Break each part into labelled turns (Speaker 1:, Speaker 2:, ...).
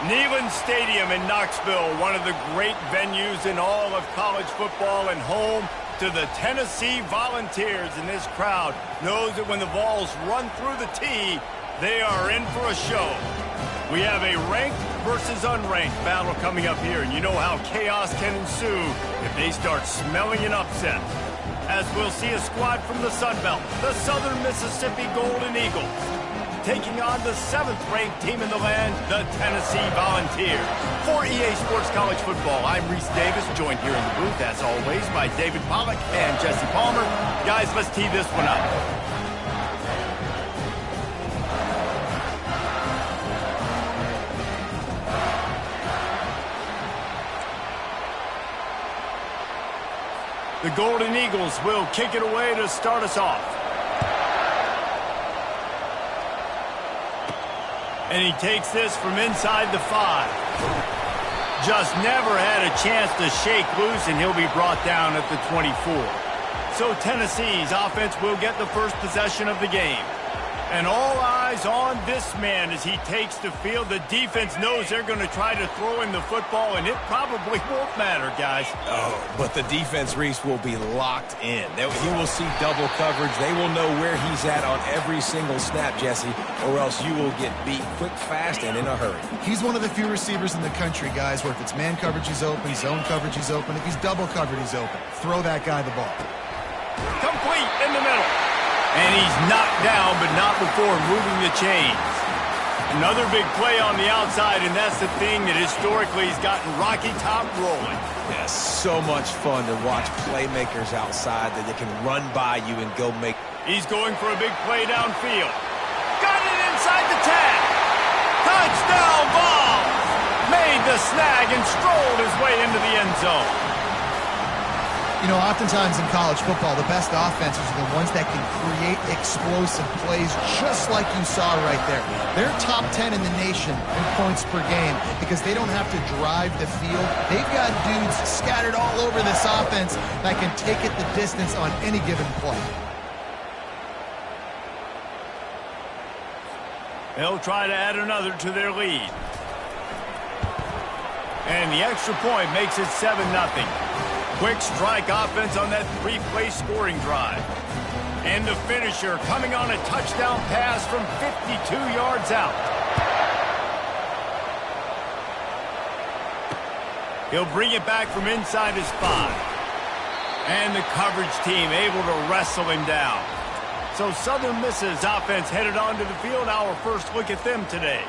Speaker 1: Neyland Stadium in Knoxville, one of the great venues in all of college football, and home to the Tennessee Volunteers. And this crowd knows that when the balls run through the tee, they are in for a show. We have a ranked versus unranked battle coming up here, and you know how chaos can ensue if they start smelling an upset. As we'll see a squad from the Sun Belt, the Southern Mississippi Golden Eagles, taking on the 7th-ranked team in the land, the Tennessee Volunteers. For EA Sports College Football, I'm Reese Davis, joined here in the booth, as always, by David Pollack and Jesse Palmer. Guys, let's tee this one up. The Golden Eagles will kick it away to start us off. And he takes this from inside the 5. Just never had a chance to shake loose, and he'll be brought down at the 24. So Tennessee's offense will get the first possession of the game. And all eyes on this man as he takes the field. The defense knows they're going to try to throw in the football, and it probably won't matter, guys.
Speaker 2: Oh, but the defense, Reese, will be locked in. He will see double coverage. They will know where he's at on every single snap, Jesse, or else you will get beat quick, fast, and in a hurry.
Speaker 3: He's one of the few receivers in the country, guys, where if it's man coverage, he's open, zone coverage, he's open. If he's double covered, he's open. Throw that guy the ball.
Speaker 1: Complete in the middle. And he's knocked down, but not before moving the chains. Another big play on the outside, and that's the thing that historically has gotten Rocky Top rolling.
Speaker 2: Yeah, so much fun to watch playmakers outside that they can run by you and go make.
Speaker 1: He's going for a big play downfield. Got it inside the tag. Touchdown ball. Made the snag and strolled his way into the end zone.
Speaker 3: You know, oftentimes in college football, the best offenses are the ones that can create explosive plays just like you saw right there. They're top 10 in the nation in points per game because they don't have to drive the field. They've got dudes scattered all over this offense that can take it the distance on any given play.
Speaker 1: They'll try to add another to their lead. And the extra point makes it 7-0. Quick strike offense on that 3-play scoring drive. And the finisher coming on a touchdown pass from 52 yards out. He'll bring it back from inside his 5. And the coverage team able to wrestle him down. So Southern Miss's offense headed onto the field. Our first look at them today.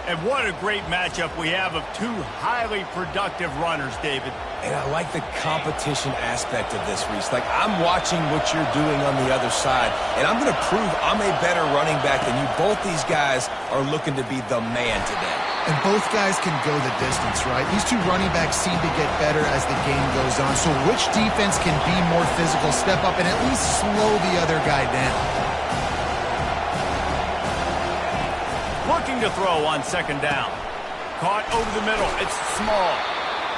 Speaker 1: And what a great matchup we have of two highly productive runners, David.
Speaker 2: And I like the competition aspect of this, Reese. Like, I'm watching what you're doing on the other side, and I'm going to prove I'm a better running back than you. Both these guys are looking to be the man today.
Speaker 3: And both guys can go the distance, right? These two running backs seem to get better as the game goes on. So which defense can be more physical, step up, and at least slow the other guy down?
Speaker 1: Looking to throw on second down. Caught over the middle. It's small.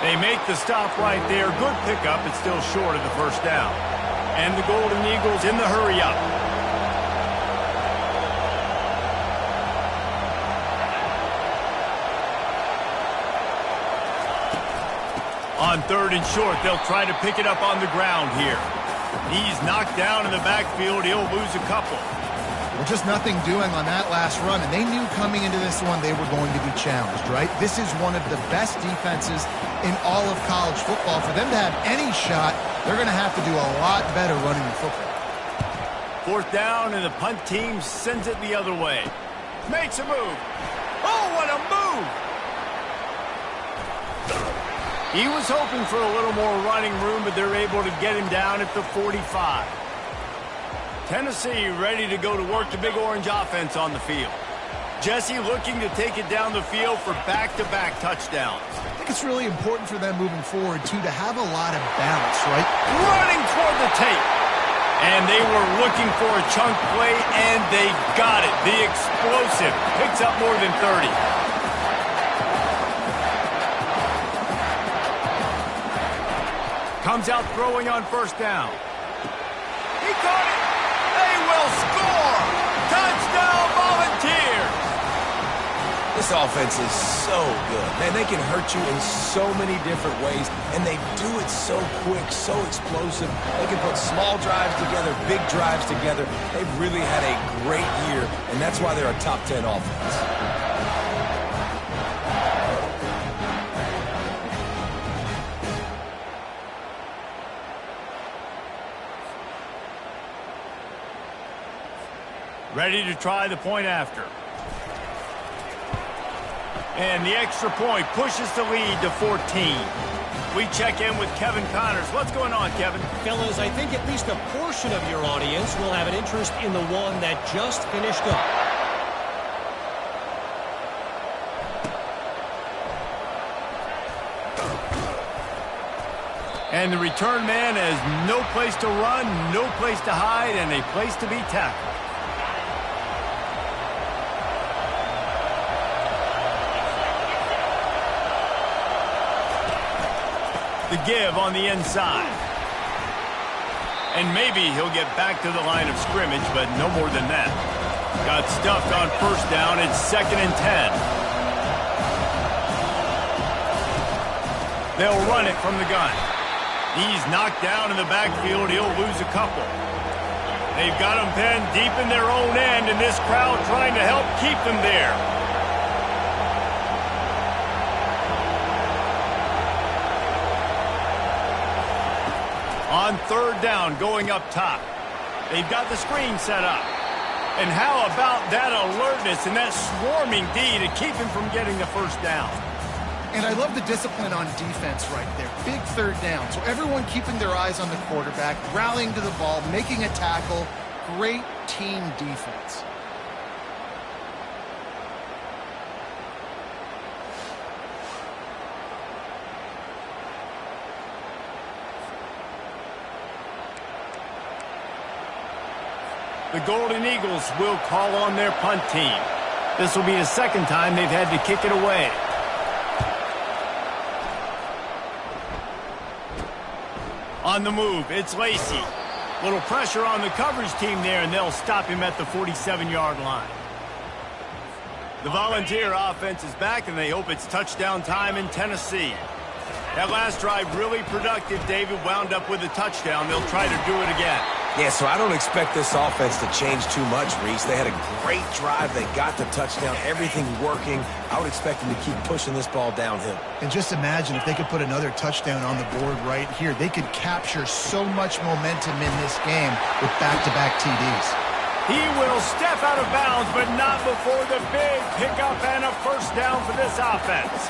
Speaker 1: They make the stop right there. Good pickup. It's still short of the first down. And the Golden Eagles in the hurry up. On 3rd and short, they'll try to pick it up on the ground here. He's knocked down in the backfield. He'll lose a couple.
Speaker 3: Well, just nothing doing on that last run, and they knew coming into this one they were going to be challenged, right? This is one of the best defenses in all of college football. For them to have any shot, they're going to have to do a lot better running the football.
Speaker 1: 4th down, and the punt team sends it the other way. Makes a move. Oh, what a move! He was hoping for a little more running room, but they're able to get him down at the 45. Tennessee ready to go to work the Big Orange offense on the field. Jesse looking to take it down the field for back-to-back touchdowns.
Speaker 3: I think it's really important for them moving forward, too, to have a lot of balance, right?
Speaker 1: Running toward the tape. And they were looking for a chunk play, and they got it. The explosive picks up more than 30. Comes out throwing on 1st down. He caught it. They will score. Touchdown Volunteers.
Speaker 2: The This offense is so good. Man, they can hurt you in so many different ways, and they do it so quick, so explosive. They can put small drives together, big drives together. They've really had a great year, and that's why they're a top 10 offense.
Speaker 1: Ready to try the point after. And the extra point pushes the lead to 14. We check in with Kevin Connors. What's going on, Kevin?
Speaker 4: Fellas, I think at least a portion of your audience will have an interest in the one that just finished up.
Speaker 1: And the return man has no place to run, no place to hide, and a place to be tackled. The give on the inside. And maybe he'll get back to the line of scrimmage, but no more than that. Got stuffed on first down. It's 2nd and 10. They'll run it from the gun. He's knocked down in the backfield. He'll lose a couple. They've got him pinned deep in their own end, and this crowd trying to help keep them there. On 3rd down, going up top. They've got the screen set up. And how about that alertness and that swarming D to keep him from getting the first down?
Speaker 3: And I love the discipline on defense right there. Big 3rd down. So everyone keeping their eyes on the quarterback, rallying to the ball, making a tackle. Great team defense.
Speaker 1: The Golden Eagles will call on their punt team. This will be the 2nd time they've had to kick it away. On the move, it's Lacey. Little pressure on the coverage team there, and they'll stop him at the 47-yard line. The Volunteer offense is back, and they hope it's touchdown time in Tennessee. That last drive really productive. David wound up with a touchdown. They'll try to do it again.
Speaker 2: Yeah, so I don't expect this offense to change too much, Reese. They had a great drive. They got the touchdown. Everything working. I would expect them to keep pushing this ball downhill.
Speaker 3: And just imagine if they could put another touchdown on the board right here. They could capture so much momentum in this game with back-to-back TDs.
Speaker 1: He will step out of bounds, but not before the big pickup and a first down for this offense.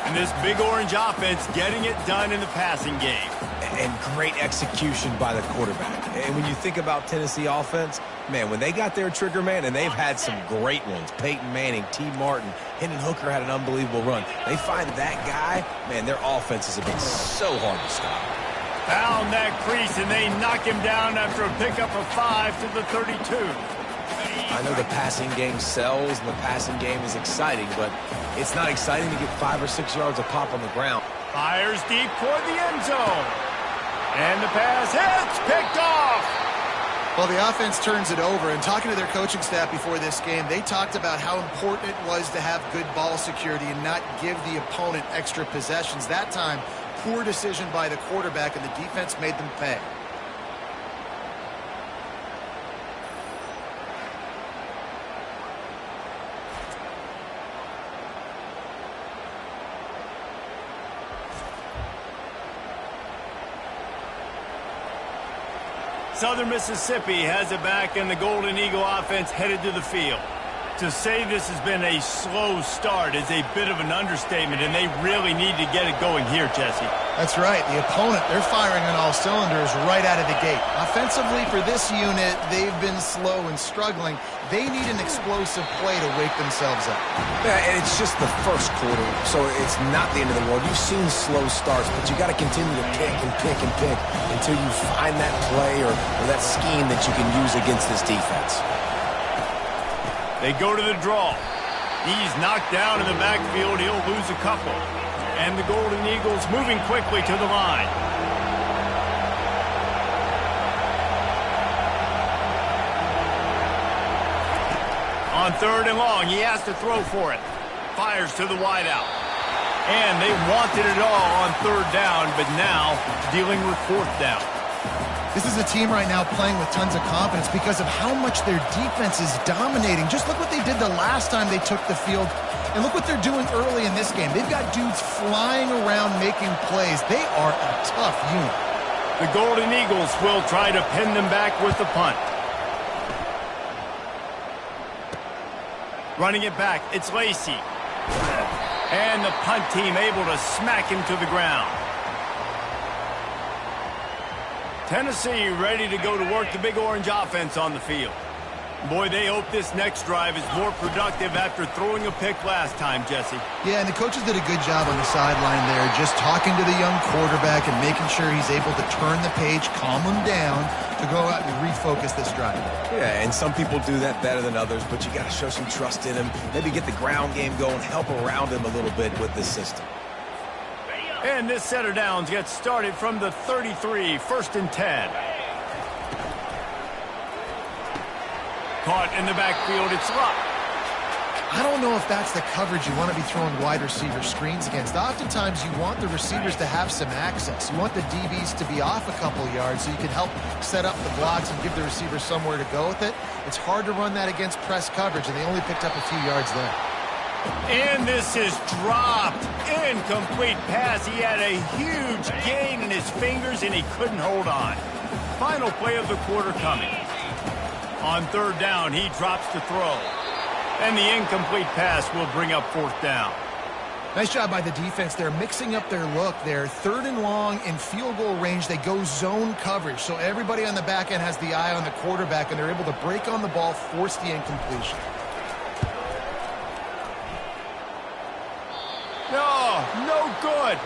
Speaker 1: And this Big Orange offense getting it done in the passing game.
Speaker 2: And great execution by the quarterback. And when you think about Tennessee offense, man, when they got their trigger man, and they've had some great ones, Peyton Manning, T. Martin, Hendon Hooker had an unbelievable run. They find that guy, man, their offenses have been so hard to stop.
Speaker 1: Found that crease, and they knock him down after a pickup of 5 to the 32.
Speaker 2: I know the passing game sells, and the passing game is exciting, but it's not exciting to get 5 or 6 yards a pop on the ground.
Speaker 1: Fires deep toward the end zone. And the pass hits, picked off.
Speaker 3: Well, the offense turns it over, and talking to their coaching staff before this game, they talked about how important it was to have good ball security and not give the opponent extra possessions. That time, poor decision by the quarterback, and the defense made them pay.
Speaker 1: Southern Mississippi has it back, and the Golden Eagle offense headed to the field. To say this has been a slow start is a bit of an understatement, and they really need to get it going here, Jesse.
Speaker 3: That's right. The opponent, they're firing on all cylinders right out of the gate. Offensively, for this unit, they've been slow and struggling. They need an explosive play to wake themselves up.
Speaker 2: Yeah, and it's just the first quarter, so it's not the end of the world. You've seen slow starts, but you got to continue to pick and pick and pick until you find that play or that scheme that you can use against this defense.
Speaker 1: They go to the draw. He's knocked down in the backfield. He'll lose a couple. And the Golden Eagles moving quickly to the line. On 3rd and long, he has to throw for it. fires to the wideout. And they wanted it all on third down, but now dealing with fourth down.
Speaker 3: This is a team right now playing with tons of confidence because of how much their defense is dominating. Just look what they did the last time they took the field, and look what they're doing early in this game. They've got dudes flying around making plays. They are a tough unit.
Speaker 1: The Golden Eagles will try to pin them back with the punt. Running it back, it's Lacey. And the punt team able to smack him to the ground. Tennessee ready to go to work the Big Orange offense on the field. Boy, they hope this next drive is more productive after throwing a pick last time, Jesse.
Speaker 3: Yeah, and the coaches did a good job on the sideline there, just talking to the young quarterback and making sure he's able to turn the page, calm him down, to go out and refocus this drive.
Speaker 2: Yeah, and some people do that better than others, but you got to show some trust in him. Maybe get the ground game going, help around him a little bit with this system.
Speaker 1: And this set of downs gets started from the 33, 1st and 10. Caught in the backfield, it's Luck.
Speaker 3: I don't know if that's the coverage you want to be throwing wide receiver screens against. Oftentimes, you want the receivers to have some access. You want the DBs to be off a couple yards so you can help set up the blocks and give the receivers somewhere to go with it. It's hard to run that against press coverage, and they only picked up a few yards there.
Speaker 1: And this is dropped. Incomplete pass. He had a huge gain in his fingers, and he couldn't hold on. Final play of the quarter coming. On third down, he drops to throw. And the incomplete pass will bring up fourth down.
Speaker 3: Nice job by the defense there, mixing up their look there. 3rd and long in field goal range. They go zone coverage, so everybody on the back end has the eye on the quarterback, and they're able to break on the ball, force the incompletion.
Speaker 1: No good.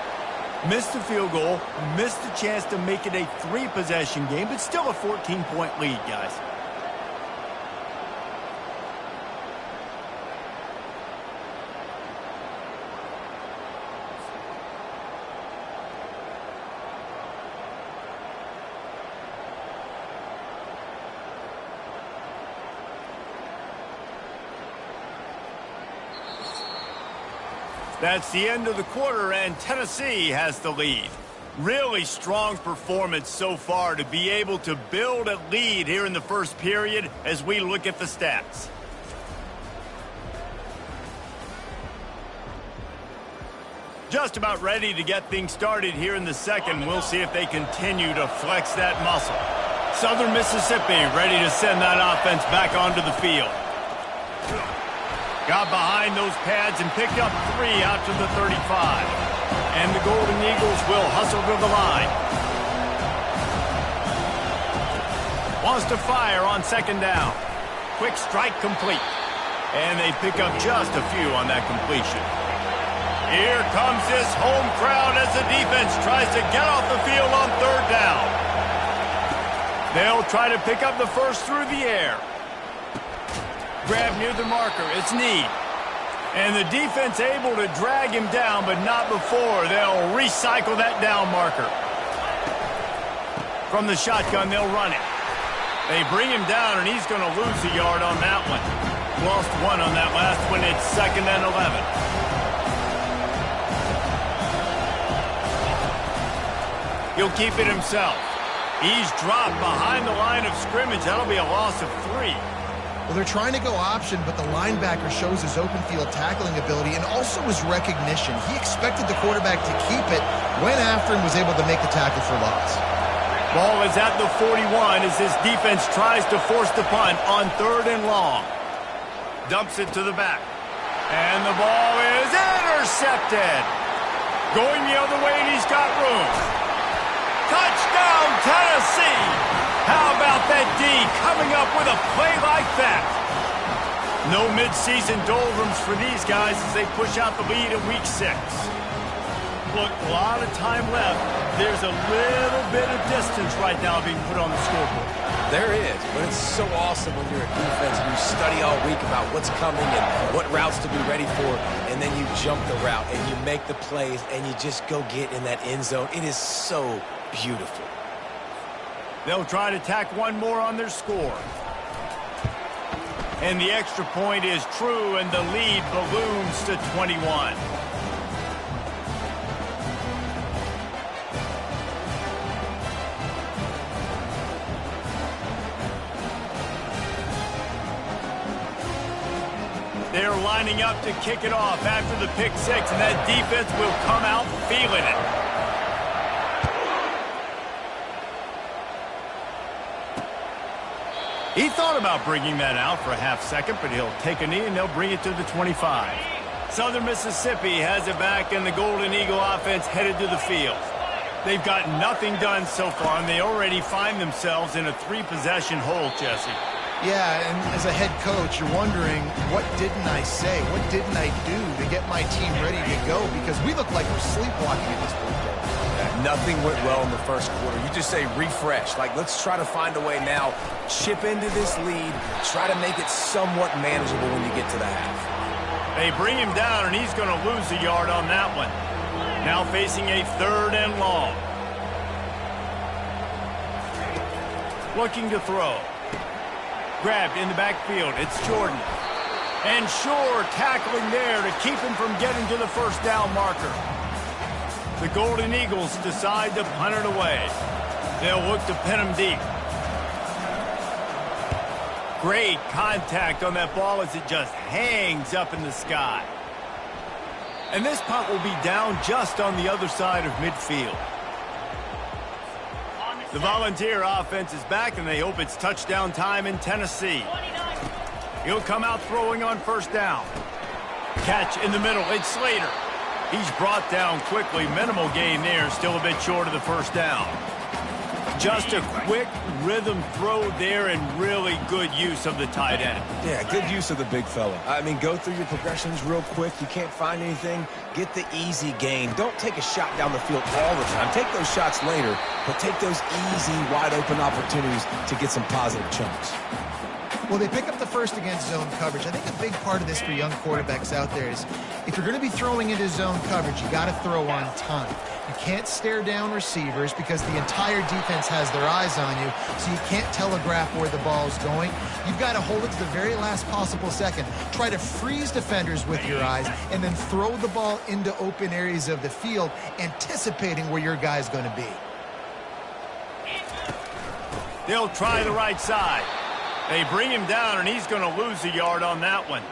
Speaker 1: Missed the field goal, missed the chance to make it a 3-possession game, but still a 14-point lead, guys. That's the end of the quarter, and Tennessee has the lead. Really strong performance so far to be able to build a lead here in the first period as we look at the stats. Just about ready to get things started here in the second. We'll see if they continue to flex that muscle. Southern Mississippi ready to send that offense back onto the field. Got behind those pads and picked up 3 out to the 35. And the Golden Eagles will hustle to the line. Wants to fire on 2nd down. Quick strike complete. And they pick up just a few on that completion. Here comes this home crowd as the defense tries to get off the field on 3rd down. They'll try to pick up the first through the air. Grab near the marker, it's Need. And the defense able to drag him down, but not before. They'll recycle that down marker. From the shotgun, they'll run it. They bring him down, and he's going to lose a yard on that one. Lost 1 on that last one. It's 2nd and 11. He'll keep it himself. He's dropped behind the line of scrimmage. That'll be a loss of 3.
Speaker 3: Well, they're trying to go option, but the linebacker shows his open field tackling ability and also his recognition. He expected the quarterback to keep it, went after and was able to make the tackle for loss.
Speaker 1: Ball is at the 41 as this defense tries to force the punt on 3rd and long. Dumps it to the back. And the ball is intercepted. Going the other way, and he's got room. Touchdown, Tennessee! How about that D coming up with a play like that? No midseason doldrums for these guys as they push out the lead in Week 6. Look, a lot of time left. There's a little bit of distance right now being put on the scoreboard.
Speaker 2: There is, but it's so awesome when you're a defense and you study all week about what's coming and what routes to be ready for, and then you jump the route and you make the plays and you just go get in that end zone. It is so beautiful.
Speaker 1: They'll try to tack one more on their score. And the extra point is true, and the lead balloons to 21. They're lining up to kick it off after the pick six, and that defense will come out feeling it. He thought about bringing that out for a half second, but he'll take a knee and they'll bring it to the 25. Southern Mississippi has it back, and the Golden Eagle offense headed to the field. They've got nothing done so far, and they already find themselves in a three-possession hole, Jesse.
Speaker 3: Yeah, and as a head coach, you're wondering, what didn't I say? What didn't I do to get my team ready to go? Because we look like we're sleepwalking at this point.
Speaker 2: Nothing went well in the first quarter. You just say refresh. Like, let's try to find a way now. Chip into this lead. Try to make it somewhat manageable when you get to the half.
Speaker 1: They bring him down, and he's going to lose a yard on that one. Now facing a 3rd and long. Looking to throw. Grabbed in the backfield. It's Jordan. And Shore tackling there to keep him from getting to the first down marker. The Golden Eagles decide to punt it away. They'll look to pin him deep. Great contact on that ball as it just hangs up in the sky. And this punt will be down just on the other side of midfield. The Volunteer offense is back, and they hope it's touchdown time in Tennessee. He'll come out throwing on first down. Catch in the middle. It's Slater. He's brought down quickly. Minimal gain there. Still a bit short of the first down. Just a quick rhythm throw there, and really good use of the tight end.
Speaker 2: Yeah, good use of the big fella. I mean, go through your progressions real quick. You can't find anything, get the easy gain. Don't take a shot down the field all the time. Take those shots later, but take those easy, wide-open opportunities to get some positive chunks.
Speaker 3: Well, they pick up the first against zone coverage. I think a big part of this for young quarterbacks out there is if you're going to be throwing into zone coverage, you got to throw on time. You can't stare down receivers because the entire defense has their eyes on you, so you can't telegraph where the ball's going. You've got to hold it to the very last possible second. Try to freeze defenders with your eyes and then throw the ball into open areas of the field, anticipating where your guy's going to be.
Speaker 1: They'll try the right side. They bring him down, and he's going to lose a yard on that one.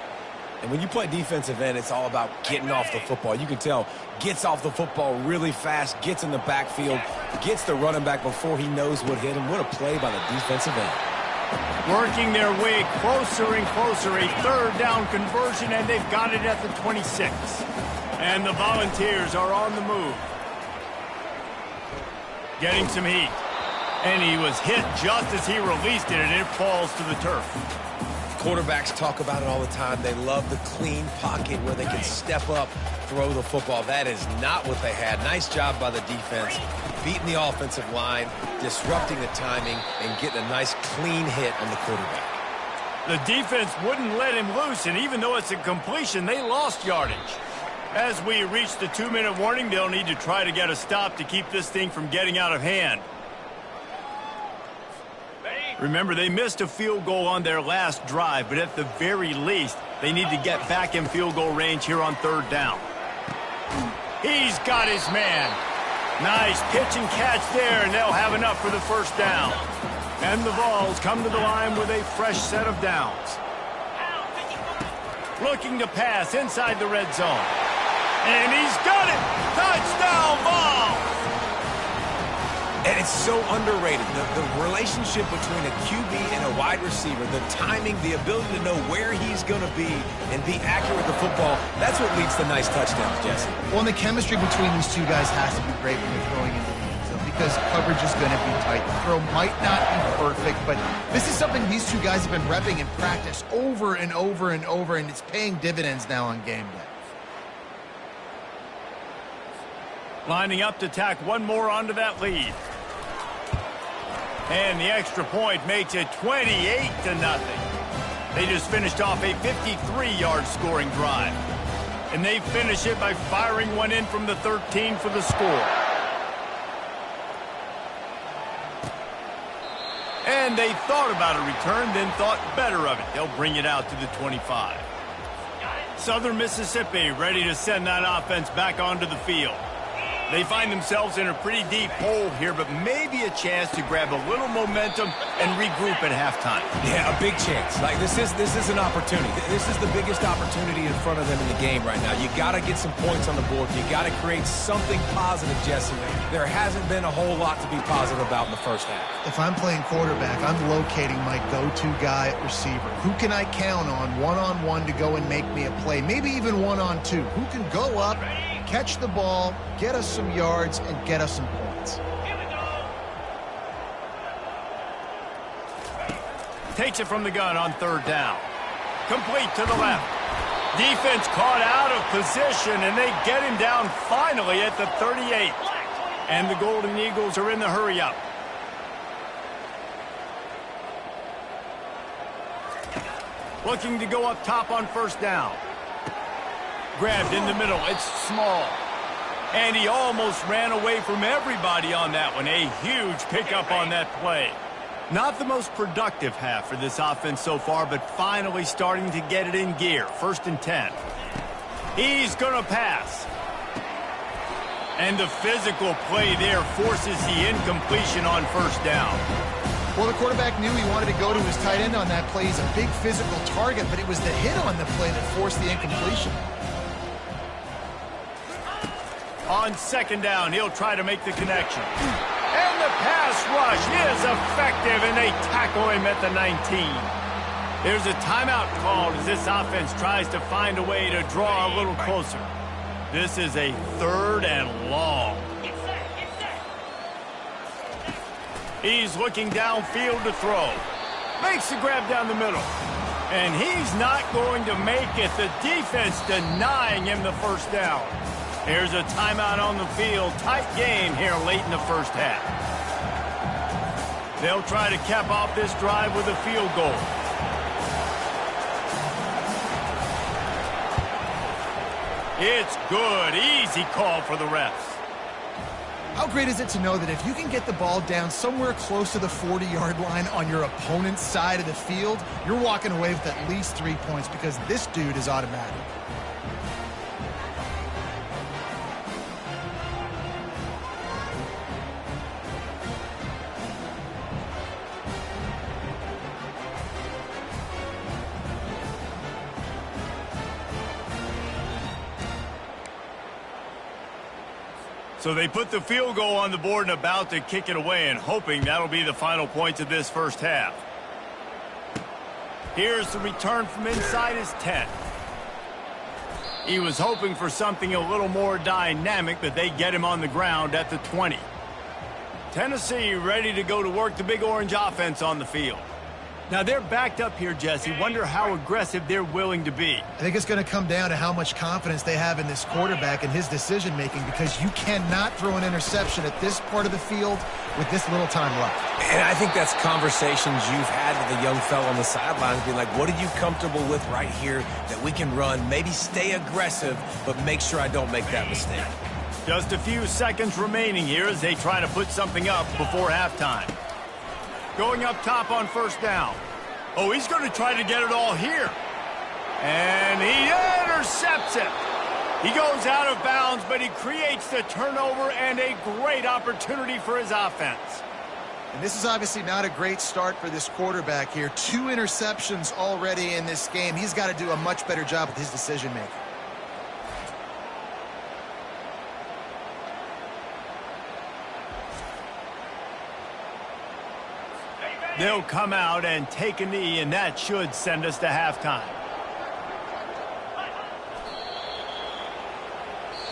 Speaker 2: And when you play defensive end, it's all about getting off the football. You can tell, gets off the football really fast, gets in the backfield, gets the running back before he knows what hit him. What a play by the defensive end.
Speaker 1: Working their way closer and closer. A 3rd down conversion, and they've got it at the 26. And the Volunteers are on the move. Getting some heat. And he was hit just as he released it, and it falls to the turf.
Speaker 2: Quarterbacks talk about it all the time. They love the clean pocket where they can step up, throw the football. That is not what they had. Nice job by the defense, beating the offensive line, disrupting the timing, and getting a nice clean hit on the quarterback.
Speaker 1: The defense wouldn't let him loose, and even though it's a completion, they lost yardage. As we reach the 2-minute warning, they'll need to try to get a stop to keep this thing from getting out of hand. Remember, they missed a field goal on their last drive, but at the very least, they need to get back in field goal range here on 3rd down. He's got his man. Nice pitch and catch there, and they'll have enough for the first down. And the Vols come to the line with a fresh set of downs. Looking to pass inside the red zone. And he's got it! Touchdown, Vols!
Speaker 2: And it's so underrated. The relationship between a QB and a wide receiver, the timing, the ability to know where he's going to be and be accurate with the football, that's what leads to nice touchdowns, Jesse.
Speaker 3: Well, and the chemistry between these two guys has to be great when you're throwing into the end zone because coverage is going to be tight. The throw might not be perfect, but this is something these two guys have been repping in practice over and over and over, and it's paying dividends now on game day.
Speaker 1: Lining up to tack one more onto that lead. And the extra point makes it 28-0. They just finished off a 53-yard scoring drive. And they finish it by firing one in from the 13 for the score. And And they thought about a return, then thought better of it. They'll bring it out to the 25. Southern Mississippi ready to send that offense back onto the field. They find themselves in a pretty deep hole here, but maybe a chance to grab a little momentum and regroup at halftime.
Speaker 2: Yeah, a big chance. Like, this is an opportunity. This is the biggest opportunity in front of them in the game right now. You got to get some points on the board. You got to create something positive, Jesse. There hasn't been a whole lot to be positive about in the first half.
Speaker 3: If I'm playing quarterback, I'm locating my go-to guy at receiver. Who can I count on one-on-one to go and make me a play? Maybe even one-on-two. Who can go up, catch the ball, get us some yards, and get us some points?
Speaker 1: Takes it from the gun on third down. Complete to the left. Defense caught out of position, and they get him down finally at the 38. And the Golden Eagles are in the hurry-up. Looking to go up top on first down. Grabbed in the middle. It's small. And he almost ran away from everybody on that one. A huge pickup on that play. Not the most productive half for this offense so far, but finally starting to get it in gear. 1st and 10. He's going to pass. And the physical play there forces the incompletion on first down.
Speaker 3: Well, the quarterback knew he wanted to go to his tight end on that play. He's a big physical target, but it was the hit on the play that forced the incompletion.
Speaker 1: On second down, he'll try to make the connection. And the pass rush is effective, and they tackle him at the 19. There's a timeout called as this offense tries to find a way to draw a little closer. This is a 3rd and long. He's looking downfield to throw. Makes the grab down the middle. And he's not going to make it. The defense denying him the first down. Here's a timeout on the field. Tight game here late in the first half. They'll try to cap off this drive with a field goal. It's good. Easy call for the refs.
Speaker 3: How great is it to know that if you can get the ball down somewhere close to the 40-yard line on your opponent's side of the field, you're walking away with at least 3 points because this dude is automatic.
Speaker 1: So they put the field goal on the board and about to kick it away, and hoping that'll be the final points of this first half. Here's the return from inside his 10. He was hoping for something a little more dynamic, but they get him on the ground at the 20. Tennessee ready to go to work the Big Orange offense on the field. Now they're backed up here, Jesse. Wonder how aggressive they're willing to be.
Speaker 3: I think it's going to come down to how much confidence they have in this quarterback and his decision-making, because you cannot throw an interception at this part of the field with this little time left.
Speaker 2: And I think that's conversations you've had with the young fella on the sidelines, being like, what are you comfortable with right here that we can run? Maybe stay aggressive, but make sure I don't make that mistake.
Speaker 1: Just a few seconds remaining here as they try to put something up before halftime. Going up top on first down. Oh, he's going to try to get it all here. And he intercepts it. He goes out of bounds, but he creates the turnover and a great opportunity for his offense.
Speaker 3: And this is obviously not a great start for this quarterback here. 2 interceptions already in this game. He's got to do a much better job with his decision-making.
Speaker 1: They'll come out and take a knee, and that should send us to halftime.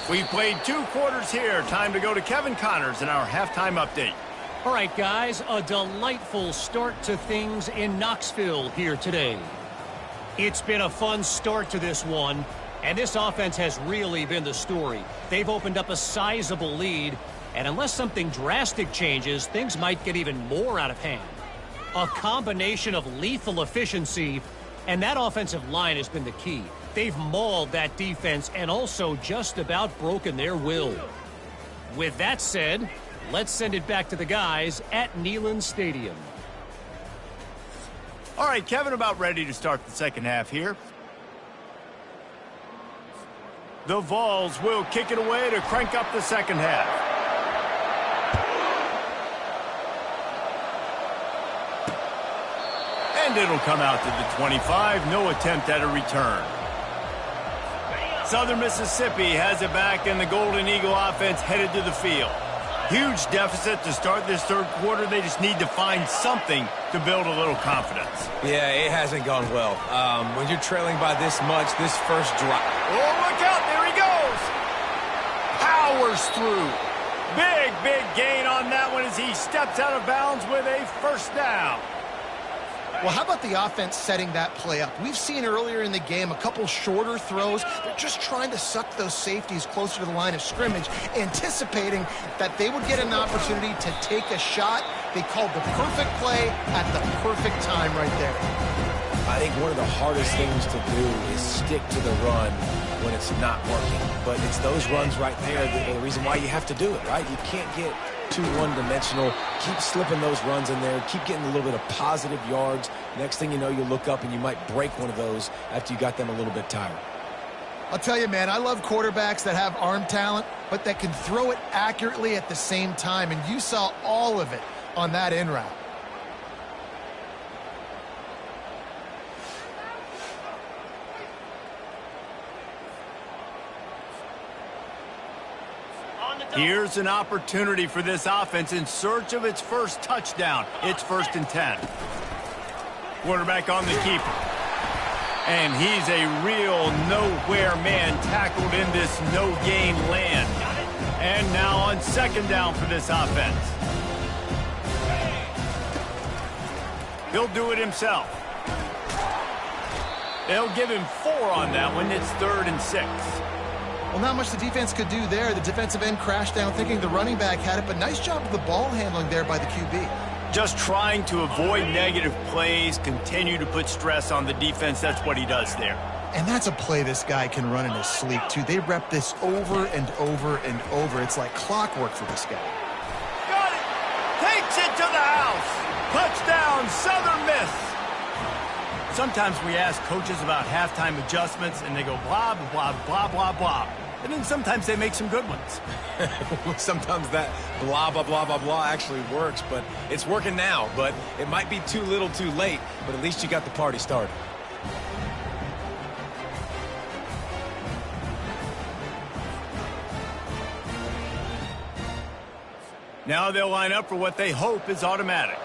Speaker 1: We played 2 quarters here. Time to go to Kevin Connors in our halftime update.
Speaker 4: All right, guys, a delightful start to things in Knoxville here today. It's been a fun start to this one, and this offense has really been the story. They've opened up a sizable lead, and unless something drastic changes, things might get even more out of hand. A combination of lethal efficiency, and that offensive line has been the key. They've mauled that defense and also just about broken their will. With that said, let's send it back to the guys at Neyland Stadium.
Speaker 1: All right, Kevin, about ready to start the second half here. The Vols will kick it away to crank up the second half. And it'll come out to the 25. No attempt at a return. Southern Mississippi has it back, and the Golden Eagle offense headed to the field. Huge deficit to start this third quarter. They just need to find something to build a little confidence.
Speaker 2: Yeah, it hasn't gone well. When you're trailing by this much, this first drive.
Speaker 1: Oh, look out. There he goes. Powers through. Big gain on that one as he steps out of bounds with a first down.
Speaker 3: Well, how about the offense setting that play up? We've seen earlier in the game a couple shorter throws. They're just trying to suck those safeties closer to the line of scrimmage, anticipating that they would get an opportunity to take a shot. They called the perfect play at the perfect time right there.
Speaker 2: I think one of the hardest things to do is stick to the run when it's not working. But it's those runs right there that are the reason why you have to do it, right? You can't get too one-dimensional. Keep slipping those runs in there. Keep getting a little bit of positive yards. Next thing you know, you look up and you might break one of those after you got them a little bit tired.
Speaker 3: I'll tell you, man, I love quarterbacks that have arm talent, but that can throw it accurately at the same time. And you saw all of it on that in route.
Speaker 1: Here's an opportunity for this offense in search of its first touchdown. It's 1st and 10. Quarterback on the keeper. And he's a real nowhere man tackled in this no-gain land. And now on 2nd down for this offense. He'll do it himself. They'll give him 4 on that one. It's 3rd and 6.
Speaker 3: Well, not much the defense could do there. The defensive end crashed down thinking the running back had it, but nice job of the ball handling there by the QB.
Speaker 1: Just trying to avoid negative plays, continue to put stress on the defense. That's what he does there.
Speaker 3: And that's a play this guy can run in his sleep, too. They rep this over and over and over. It's like clockwork for this guy.
Speaker 1: Got it! Takes it to the house! Touchdown, Southern Miss! Sometimes we ask coaches about halftime adjustments, and they go blah, blah, blah, blah, blah. And then sometimes they make some good ones.
Speaker 2: Sometimes that blah, blah, blah, blah, blah actually works, but it's working now. But it might be too little too late, but at least you got the party started.
Speaker 1: Now they'll line up for what they hope is automatic.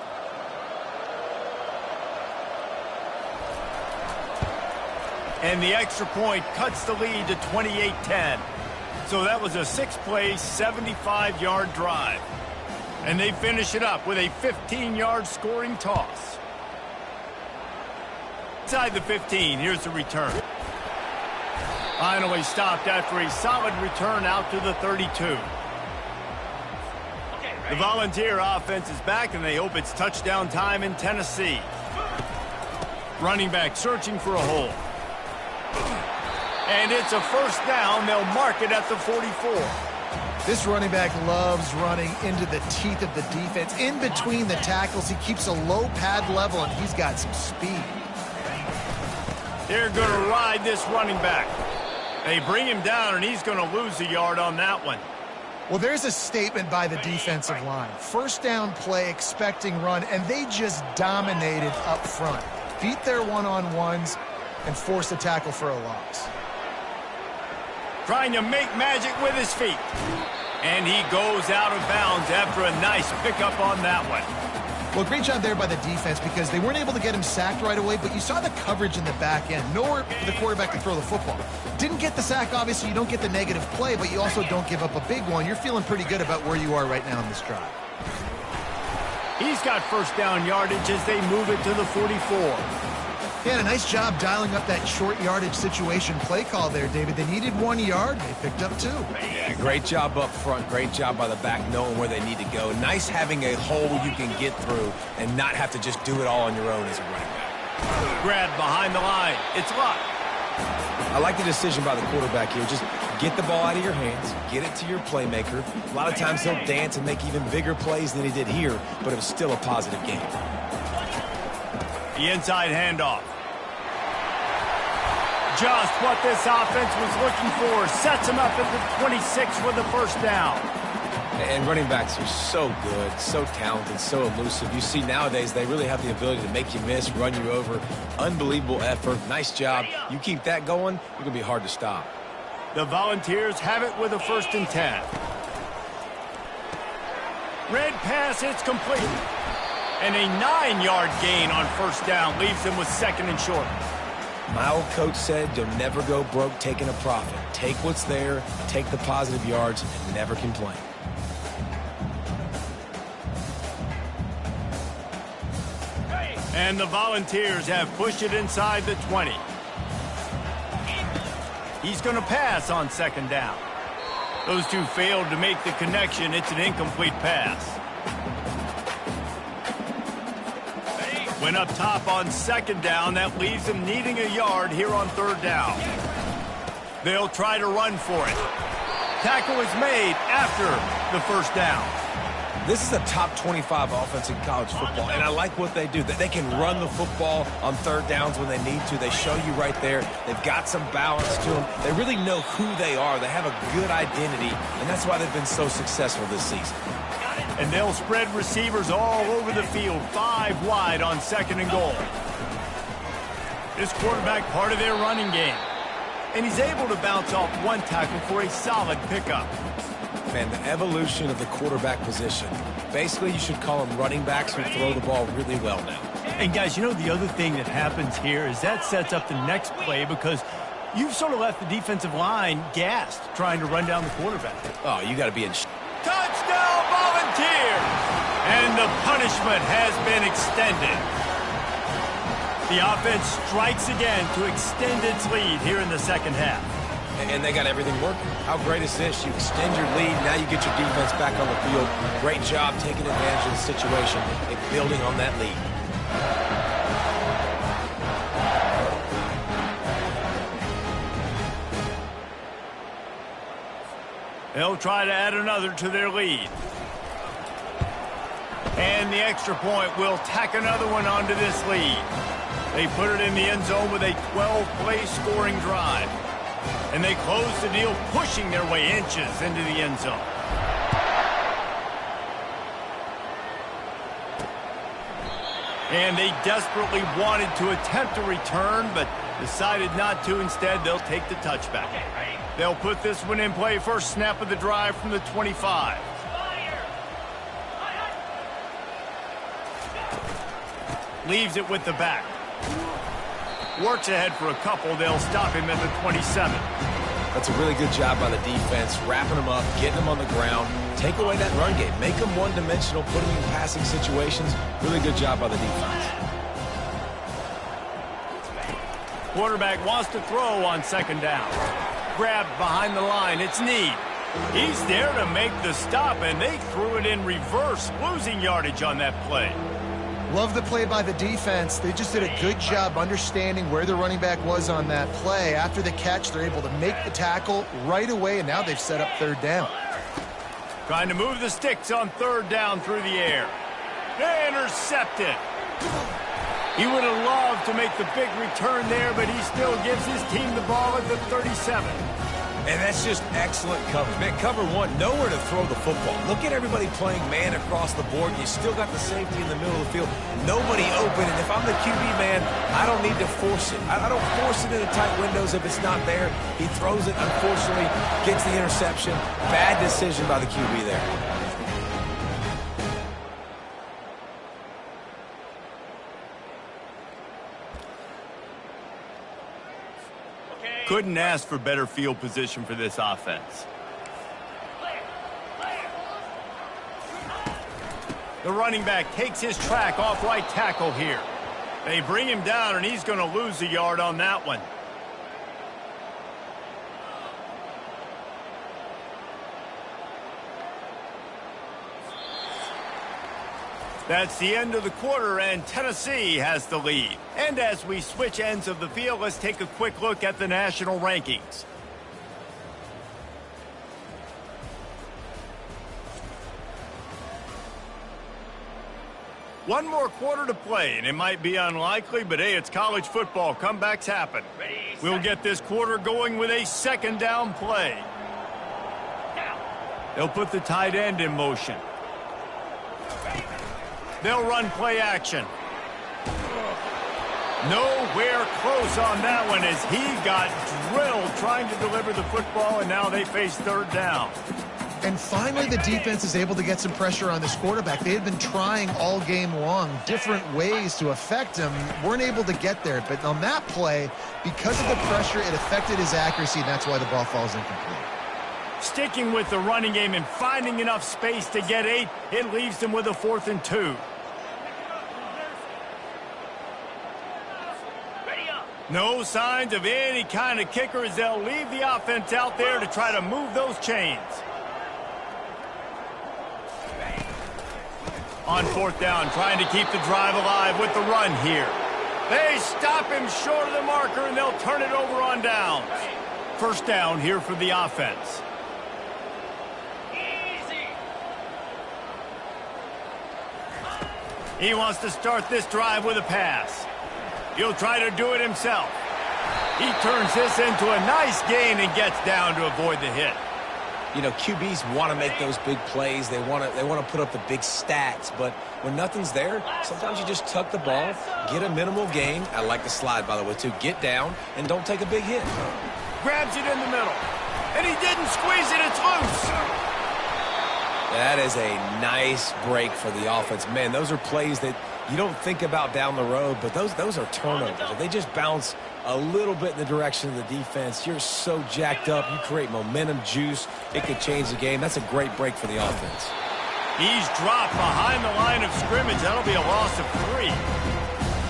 Speaker 1: And the extra point cuts the lead to 28-10. So that was a 6-play, 75-yard drive. And they finish it up with a 15-yard scoring toss. Inside the 15, here's the return. Finally stopped after a solid return out to the 32. The Volunteer offense is back, and they hope it's touchdown time in Tennessee. Running back searching for a hole. And it's a first down. They'll mark it at the 44.
Speaker 3: This running back loves running into the teeth of the defense. In between the tackles, he keeps a low pad level, and he's got some speed.
Speaker 1: They're going to ride this running back. They bring him down, and he's going to lose a yard on that one.
Speaker 3: Well, there's a statement by the defensive line. First down play, expecting run, and they just dominated up front. Beat their one-on-ones and forced a tackle for a loss.
Speaker 1: Trying to make magic with his feet. And he goes out of bounds after a nice pickup on that one.
Speaker 3: Well, great job there by the defense because they weren't able to get him sacked right away, but you saw the coverage in the back end. Nowhere for the quarterback to throw the football. Didn't get the sack, obviously. You don't get the negative play, but you also don't give up a big one. You're feeling pretty good about where you are right now in this drive.
Speaker 1: He's got first down yardage as they move it to the 44.
Speaker 3: Yeah, a nice job dialing up that short yardage situation play call there, David. They needed 1 yard. They picked up 2.
Speaker 2: Yeah, great job up front. Great job by the back knowing where they need to go. Nice having a hole you can get through and not have to just do it all on your own as a running back.
Speaker 1: Grabbed behind the line. It's locked.
Speaker 2: I like the decision by the quarterback here. Just get the ball out of your hands, get it to your playmaker. A lot of times he'll dance and make even bigger plays than he did here, but it was still a positive game.
Speaker 1: The inside handoff. Just what this offense was looking for. Sets him up at the 26 for the first down.
Speaker 2: And running backs are so good, so talented, so elusive. You see nowadays they really have the ability to make you miss, run you over. Unbelievable effort. Nice job. You keep that going, you're going to be hard to stop.
Speaker 1: The Volunteers have it with a 1st and 10. Red pass, it's complete. And a 9-yard gain on 1st down leaves them with 2nd and short.
Speaker 2: My old coach said you'll never go broke taking a profit. Take what's there, take the positive yards, and never complain.
Speaker 1: And the Volunteers have pushed it inside the 20. He's going to pass on 2nd down. Those two failed to make the connection. It's an incomplete pass. Went up top on 2nd down. That leaves them needing a yard here on 3rd down. They'll try to run for it. Tackle is made after the 1st down.
Speaker 2: This is a top 25 offense in college football, and I like what they do. They can run the football on 3rd downs when they need to. They show you right there. They've got some balance to them. They really know who they are. They have a good identity, and that's why they've been so successful this season.
Speaker 1: And they'll spread receivers all over the field, 5 wide on 2nd and goal. This quarterback part of their running game. And he's able to bounce off one tackle for a solid pickup.
Speaker 2: Man, the evolution of the quarterback position. Basically, you should call them running backs who throw the ball really well now.
Speaker 1: And guys, you know the other thing that happens here is that sets up the next play because you've sort of left the defensive line gassed trying to run down the quarterback.
Speaker 2: Oh, you got to be in
Speaker 1: Touchdown, Volunteers! And the punishment has been extended. The offense strikes again to extend its lead here in the 2nd half.
Speaker 2: And they got everything working. How great is this? You extend your lead, now you get your defense back on the field. Great job taking advantage of the situation and building on that lead.
Speaker 1: They'll try to add another to their lead. And the extra point will tack another one onto this lead. They put it in the end zone with a 12-play scoring drive. And they close the deal, pushing their way inches into the end zone. And they desperately wanted to attempt a return, but decided not to. Instead, they'll take the touchback. They'll put this one in play. First snap of the drive from the 25. Leaves it with the back. Works ahead for a couple. They'll stop him at the 27.
Speaker 2: That's a really good job by the defense, wrapping them up, getting them on the ground. Take away that run game. Make them one-dimensional, put them in passing situations. Really good job by the defense.
Speaker 1: Quarterback wants to throw on 2nd down. Grabbed behind the line. It's Need. He's there to make the stop, and they threw it in reverse, losing yardage on that play.
Speaker 3: Love the play by the defense. They just did a good job understanding where the running back was on that play. After the catch, they're able to make the tackle right away, and now they've set up 3rd down.
Speaker 1: Trying to move the sticks on 3rd down through the air. Intercepted. He would have loved to make the big return there, but he still gives his team the ball at the 37.
Speaker 2: And that's just excellent coverage. Man, cover one, nowhere to throw the football. Look at everybody playing man across the board. You still got the safety in the middle of the field. Nobody open. And if I'm the QB man, I don't need to force it. I don't force it into tight windows if it's not there. He throws it, unfortunately, gets the interception. Bad decision by the QB there.
Speaker 1: Couldn't ask for better field position for this offense. The running back takes his track off right tackle here. They bring him down, and he's going to lose a yard on that one. That's the end of the quarter, and Tennessee has the lead. And as we switch ends of the field, let's take a quick look at the national rankings. One more quarter to play, and it might be unlikely, but hey, it's college football. Comebacks happen. We'll get this quarter going with a second down play. They'll put the tight end in motion. They'll run play action. Nowhere close on that one as he got drilled trying to deliver the football, and now they face third down.
Speaker 3: And finally, the defense is able to get some pressure on this quarterback. They had been trying all game long different ways to affect him. Weren't able to get there. But on that play, because of the pressure, it affected his accuracy, and that's why the ball falls incomplete.
Speaker 1: Sticking with the running game and finding enough space to get 8, it leaves them with a 4th and 2. No signs of any kind of kicker as they'll leave the offense out there to try to move those chains. On 4th down, trying to keep the drive alive with the run here. They stop him short of the marker, and they'll turn it over on downs. First down here for the offense. He wants to start this drive with a pass. He'll try to do it himself. He turns this into a nice gain and gets down to avoid the hit.
Speaker 2: You know, QBs want to make those big plays. They want to put up the big stats. But when nothing's there, sometimes you just tuck the ball, get a minimal gain. I like the slide, by the way, too. Get down and don't take a big hit.
Speaker 1: Grabs it in the middle. And he didn't squeeze it. It's loose.
Speaker 2: That is a nice break for the offense. Man, those are plays that you don't think about down the road, but those are turnovers. If they just bounce a little bit in the direction of the defense, you're so jacked up. You create momentum, juice. It could change the game. That's a great break for the offense.
Speaker 1: He's dropped behind the line of scrimmage. That'll be a loss of 3.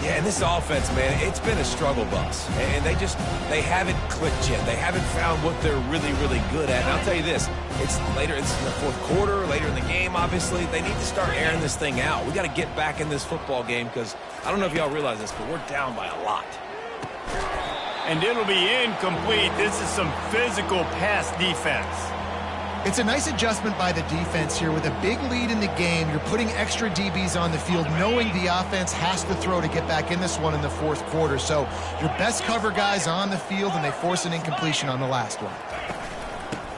Speaker 2: Yeah, and this offense, man, it's been a struggle bus. And they haven't clicked yet. They haven't found what they're really, really good at. And I'll tell you this, it's in the fourth quarter, later in the game, obviously. They need to start airing this thing out. We got to get back in this football game because I don't know if y'all realize this, but we're down by a lot.
Speaker 1: And it'll be incomplete. This is some physical pass defense.
Speaker 3: It's a nice adjustment by the defense here. With a big lead in the game, you're putting extra DBs on the field, knowing the offense has to throw to get back in this one in the fourth quarter. So your best cover guys on the field, and they force an incompletion on the last one.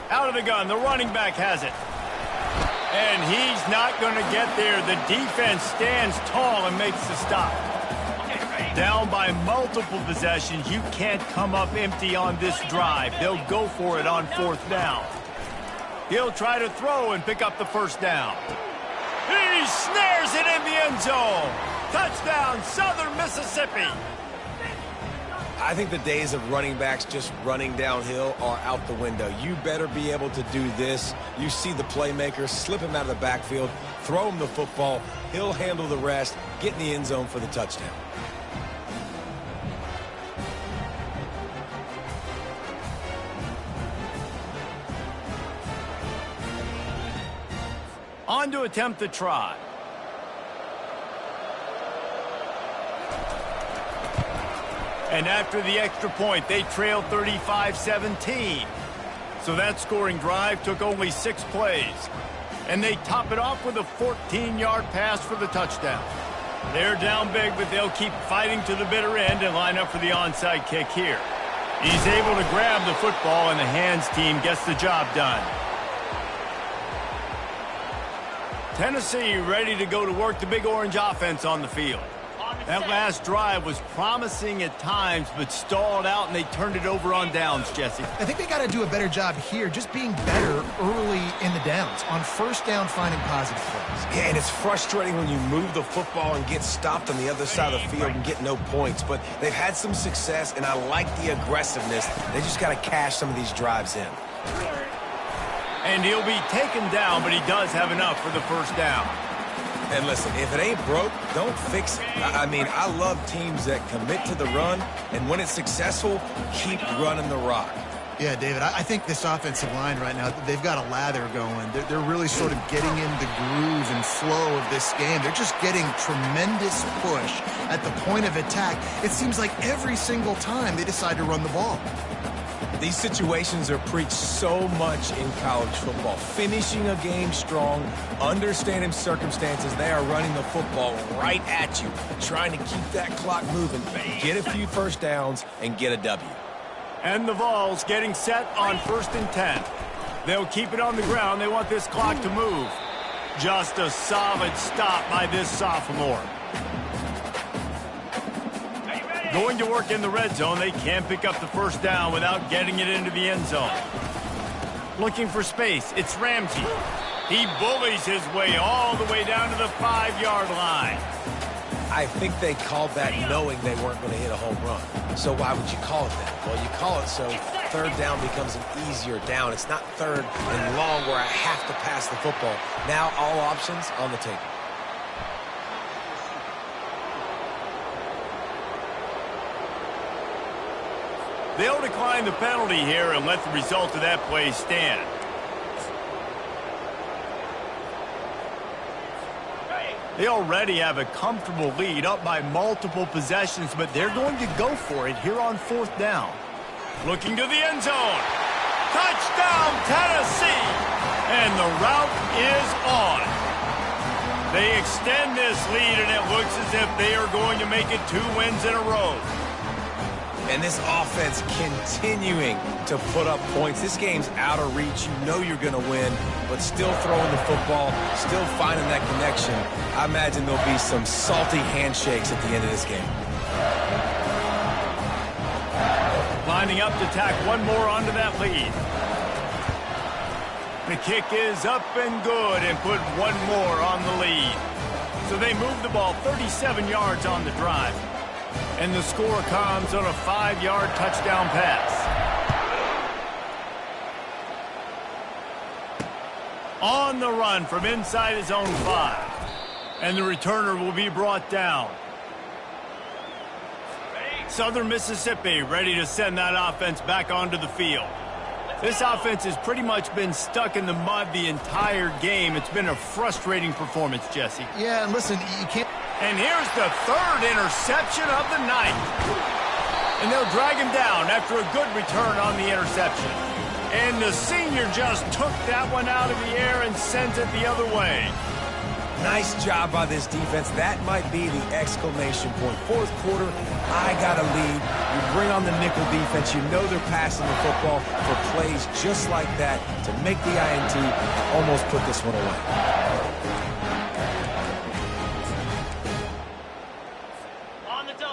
Speaker 1: Out of the gun, the running back has it. And he's not going to get there. The defense stands tall and makes the stop. Down by multiple possessions, you can't come up empty on this drive. They'll go for it on 4th down. He'll try to throw and pick up the first down. He snares it in the end zone. Touchdown, Southern Mississippi.
Speaker 2: I think the days of running backs just running downhill are out the window. You better be able to do this. You see the playmaker, slip him out of the backfield, throw him the football. He'll handle the rest, get in the end zone for the touchdown.
Speaker 1: On to attempt the try. And after the extra point, they trailed 35-17. So that scoring drive took only 6 plays. And they top it off with a 14-yard pass for the touchdown. They're down big, but they'll keep fighting to the bitter end and line up for the onside kick here. He's able to grab the football, and the hands team gets the job done. Tennessee ready to go to work, the Big Orange offense on the field. That last drive was promising at times, but stalled out, and they turned it over on downs, Jesse.
Speaker 3: I think they got to do a better job here, just being better early in the downs. On first down, finding positive plays.
Speaker 2: Yeah, and it's frustrating when you move the football and get stopped on the other side of the field and get no points. But they've had some success, and I like the aggressiveness. They just got to cash some of these drives in.
Speaker 1: And he'll be taken down, but he does have enough for the first down.
Speaker 2: And listen, if it ain't broke, don't fix it. I mean, I love teams that commit to the run, and when it's successful, keep running the rock.
Speaker 3: Yeah, David, I think this offensive line right now, they've got a lather going. They're really sort of getting in the groove and flow of this game. They're just getting tremendous push at the point of attack. It seems like every single time they decide to run the ball.
Speaker 2: These situations are preached so much in college football. Finishing a game strong, understanding circumstances. They are running the football right at you, trying to keep that clock moving, get a few first downs, and get a W.
Speaker 1: And the Vols getting set on 1st and 10. They'll keep it on the ground. They want this clock to move. Just a solid stop by this sophomore. Going to work in the red zone. They can't pick up the first down without getting it into the end zone. Looking for space. It's Ramsey. He bullies his way all the way down to the 5-yard line.
Speaker 2: I think they called that knowing they weren't going to hit a home run. So why would you call it that? Well, you call it so third down becomes an easier down. It's not third and long where I have to pass the football. Now all options on the table.
Speaker 1: They'll decline the penalty here and let the result of that play stand. They already have a comfortable lead, up by multiple possessions, but they're going to go for it here on 4th down. Looking to the end zone. Touchdown, Tennessee! And the route is on. They extend this lead, and it looks as if they are going to make it 2 wins in a row.
Speaker 2: And this offense continuing to put up points. This game's out of reach. You know you're going to win, but still throwing the football, still finding that connection. I imagine there'll be some salty handshakes at the end of this game.
Speaker 1: Lining up to tack one more onto that lead. The kick is up and good and put one more on the lead. So they move the ball 37 yards on the drive. And the score comes on a 5-yard touchdown pass. On the run from inside his own 5. And the returner will be brought down. Southern Mississippi ready to send that offense back onto the field. This offense has pretty much been stuck in the mud the entire game. It's been a frustrating performance, Jesse.
Speaker 3: Yeah, and listen, you can't...
Speaker 1: And here's the 3rd interception of the night. And they'll drag him down after a good return on the interception. And the senior just took that one out of the air and sends it the other way.
Speaker 2: Nice job by this defense. That might be the exclamation point. 4th quarter, I got a lead. You bring on the nickel defense. You know they're passing the football for plays just like that to make the INT almost put this one away.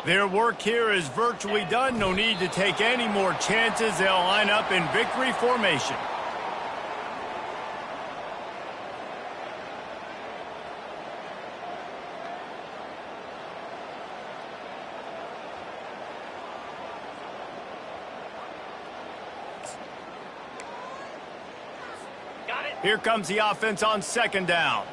Speaker 1: Their work here is virtually done. No need to take any more chances. They'll line up in victory formation. Here comes the offense on 2nd down.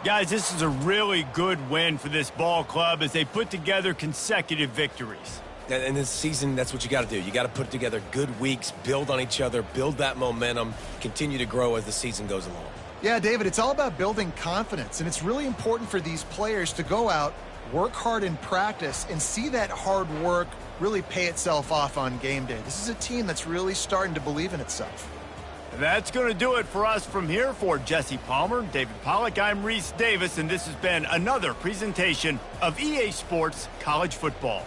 Speaker 1: Guys, this is a really good win for this ball club as they put together consecutive victories.
Speaker 2: And this season, that's what you got to do. You got to put together good weeks, build on each other, build that momentum, continue to grow as the season goes along.
Speaker 3: Yeah, David, it's all about building confidence, and it's really important for these players to go out, work hard in practice, and see that hard work really pay itself off on game day. This is a team that's really starting to believe in itself.
Speaker 1: That's going to do it for us from here. For Jesse Palmer, David Pollack, I'm Reese Davis, and this has been another presentation of EA Sports College Football.